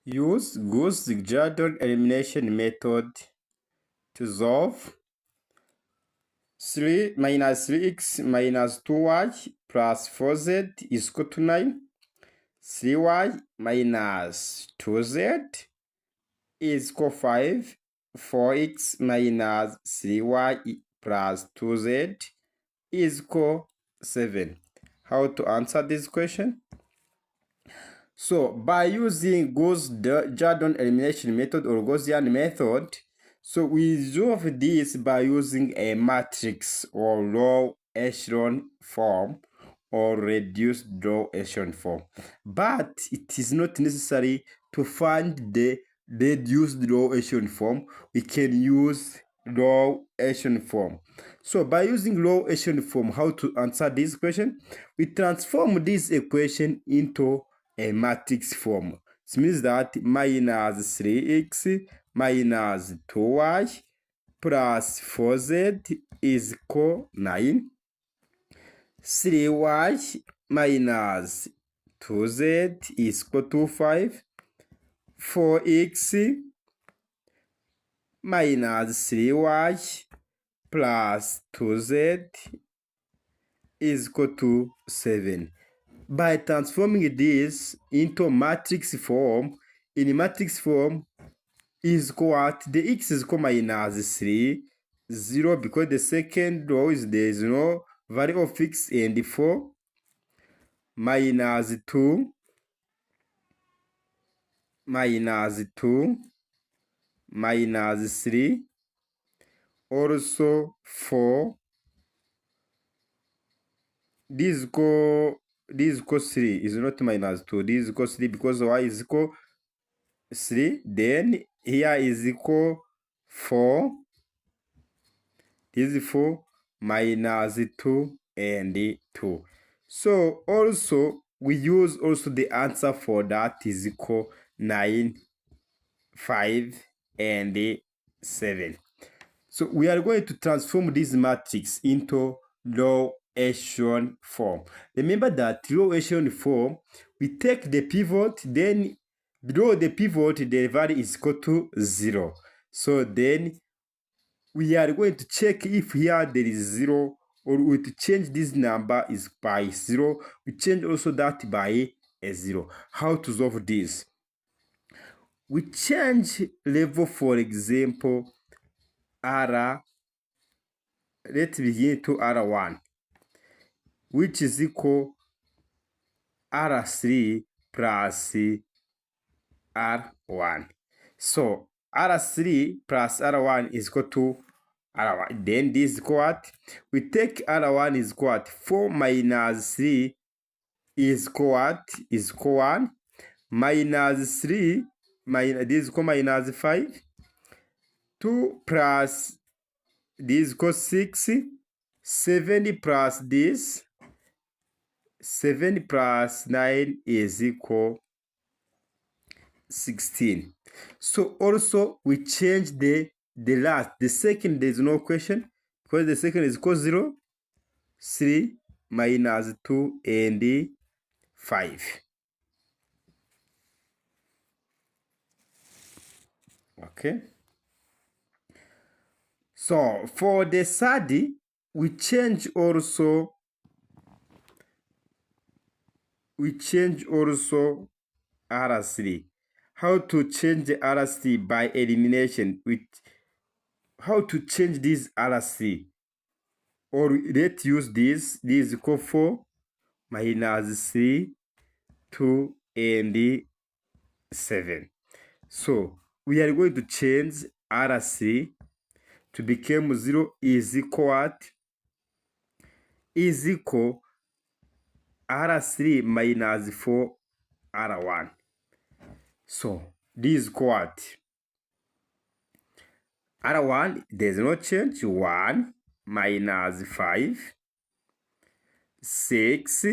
Use Gaussian elimination method to solve 3 minus 3x minus 2y plus 4z is equal to 9. 3y minus 2z is equal to 5. 4x minus 3y plus 2z is equal to 7. How to answer this question? So by using Gaussian elimination method or Gaussian method, so we resolve this by using a matrix or low echelon form or reduced low echelon form. But it is not necessary to find the reduced low echelon form. We can use low echelon form. So by using low echelon form, how to answer this question? We transform this equation into a matrix form. It means that minus 3x minus 2y plus 4z is equal 9. 3y minus 2z is equal to 5. 4x minus 3y plus 2z is equal to 7. By transforming this into matrix form, in matrix form is what the x is equal minus 3, 0 because the second row is there is no value of x, and 4 minus 2 minus 2 minus 3 also 4 this is equal 3 is not minus 2, this is equal 3 because y is equal 3, then here is equal 4, this is 4 minus 2 and 2. So also we use also the answer for that is equal 9, 5 and 7. So we are going to transform this matrix into low echelon form. Remember that low echelon form, we take the pivot, then below the pivot the value is equal to 0. So then we are going to check if here there is 0, or we to change this number is by 0. We change also that by a 0. How to solve this? We change level, for example, R. Let's begin to R1, which is equal R3 plus R1. So R3 plus R1 is equal to R1. Then this is what? We take R1 is what? 4 minus 3 is what? Is 1. Minus 3, this is minus 5. 2 plus this is 6. 7 plus this. 7 plus 9 is equal 16. So also we change the second, there is no question because the second is equal 0, 3 minus 2 and 5. Okay. So for the third, we change also R3. How to change the R3 by elimination? How to change this R3? Or let's use this. This is equal 4 minus 3, 2 and 7. So we are going to change R3 to become 0 is equal what? Is equal R3 minus 4 R1. So this is what? R1, there's no change. 1 minus 5, 6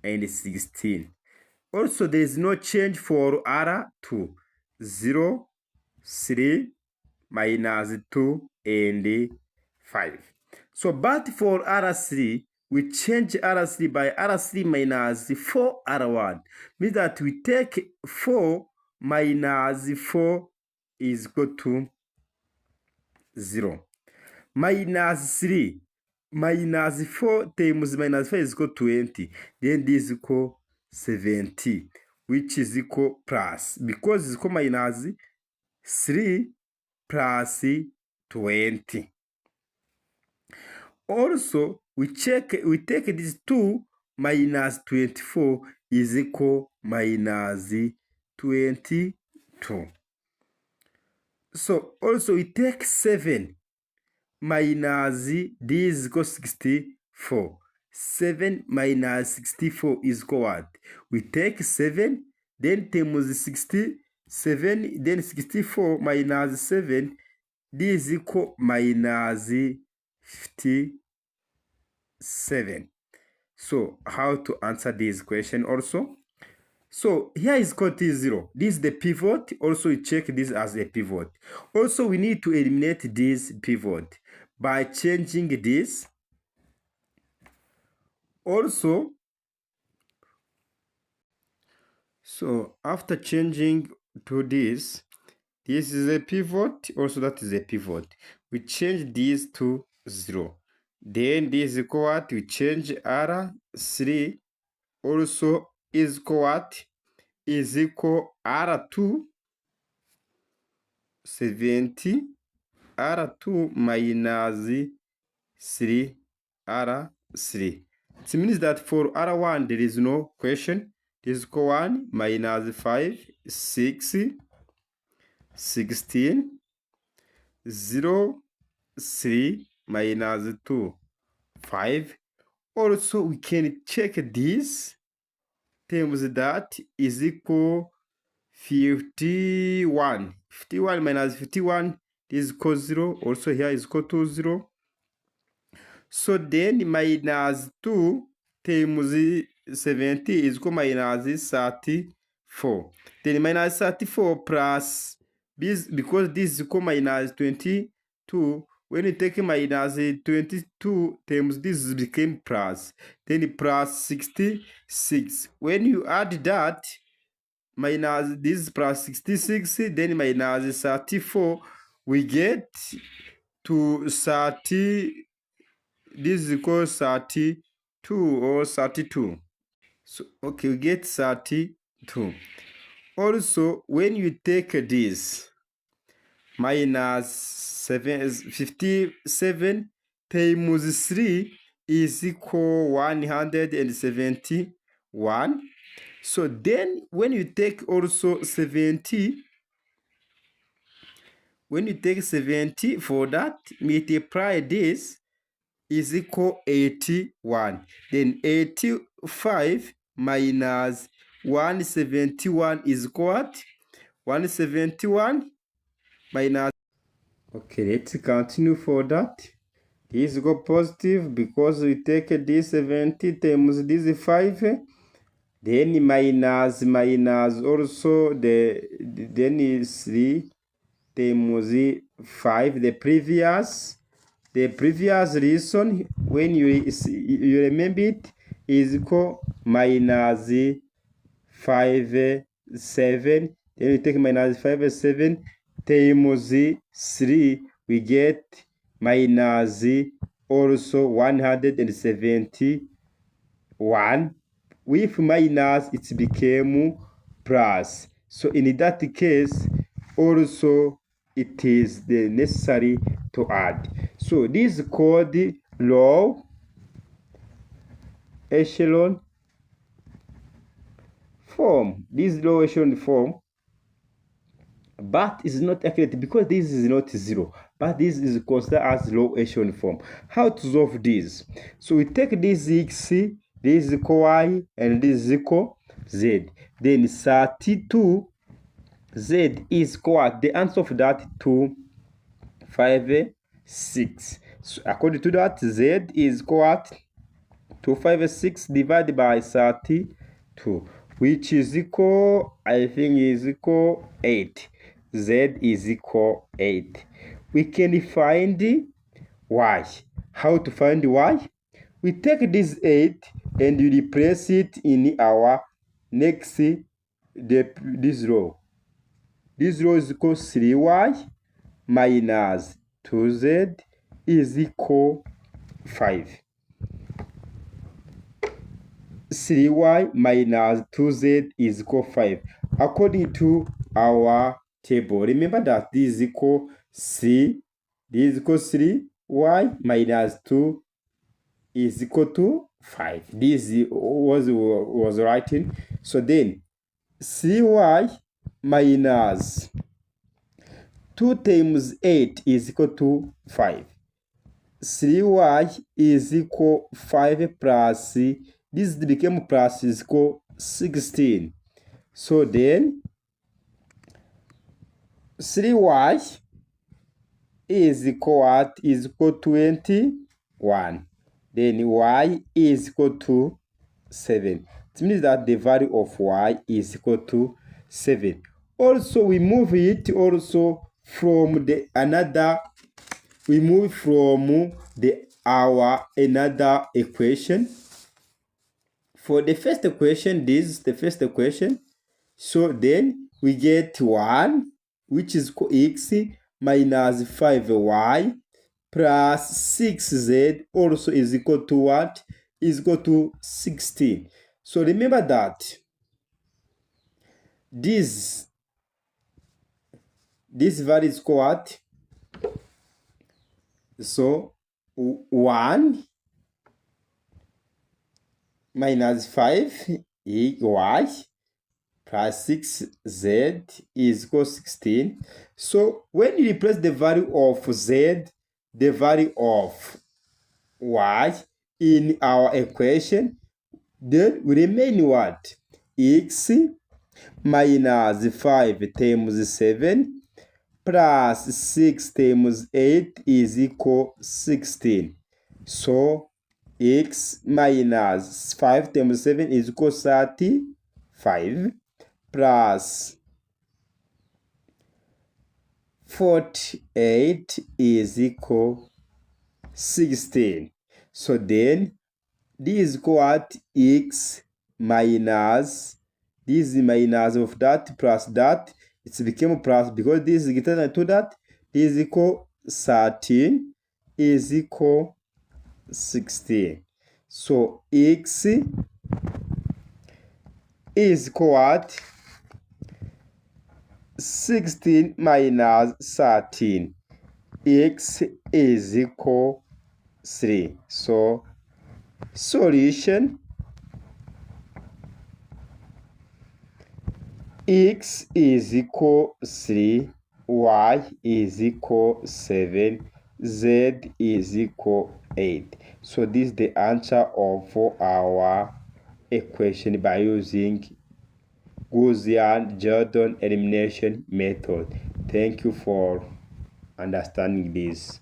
and 16. Also, there is no change for R2. 0, 3 minus 2 and 5. So, but for R3, we change R3 by R3 minus 4R1. Means that we take 4 minus 4 is equal to 0. Minus 3 minus 4 times minus 5 is equal to 20. Then this is equal 70, which is equal plus, because it's equal minus 3 plus 20. Also, we take this 2 minus 24 is equal minus 22. So also we take 7 minus this is equal 64. 7 minus 64 is equal what? We take 7, then times 67, then 64 minus 7, this is equal minus 57. So how to answer this question also? So here is equal to 0. This is the pivot. Also, we check this as a pivot. Also, we need to eliminate this pivot by changing this. Also, so after changing to this is a pivot. Also, that is a pivot. We change this to 0. Then this is equal what? We change R3. Also is equal what? Is equal R2 70 R2 minus 3 R3. It means that for R1 there is no question. This is equal 1 minus 5 6 16 0 3 minus 2 5. Also we can check this terms that is equal 51. 51 minus 51 is equal 0. Also here is equal to 0. So then minus 2 times 70 is equal minus 34. Then minus 34 plus this, because this is equal minus 22. When you take minus 22 times this became plus. Then plus 66. When you add that, minus this plus 66, then minus 34, we get to 30. This is equal 32 or 32. So okay, we get 32. Also, when you take this minus 57 times 3 is equal 171. So then when you take also 70, when you take 70 for that, multiply this is equal 81. Then 85 minus 171 is equal what? 171 minus. Okay, let's continue for that. This go positive because we take this 70 times this 5. Then minus also then is 3 times 5. The previous reason, when you remember it, is equal minus 5 7. Then you take minus 5 7 times 3, we get minus also 171. With minus, it became plus. So in that case, also it is the necessary to add. So this is called low echelon form. This low echelon form, but is not accurate because this is not 0, but this is considered as low echelon form. How to solve this? So we take this x, this is equal y, and this is equal z. Then 32 z is equal, the answer of that 256. So according to that, z is equal 256 divided by 32, which is equal, I think is equal 8. Z is equal 8. We can find y. How to find y? we take this 8 and we replace it in our next this row. This row is equal 3y minus 2z is equal 5. 3y minus 2z is equal 5 according to our table. Remember that this is equal 3. This is equal 3y minus 2 is equal to 5. This was writing. So then 3y minus 2 times 8 is equal to 5. 3y is equal 5 plus, this became plus is equal 16. So then 3y is equal what? Is equal 21. Then y is equal to 7. It means that the value of y is equal to 7. Also, we move it also from the another. We move from our another equation. For the first equation, this is the first equation. So then we get 1, which is x minus 5y plus 6z also is equal to what? Is equal to 16. So remember that this value is equal what? So 1 minus 5 y plus 6z is equal to 16. So when you replace the value of z, the value of y in our equation, then we remain what? X minus 5 times 7 plus 6 times 8 is equal 16. So x minus 5 times 7 is equal to 35 plus 48 is equal 16. So then this is equal at x minus, this is minus of that plus that, it became plus because this is greater to that, this is equal 13 is equal 16. So x is equal what? 16 minus 13. X is equal 3. So solution, x is equal 3, y is equal 7, z is equal 8. So this is the answer of our equation by using Gaussian Jordan elimination method. Thank you for understanding this.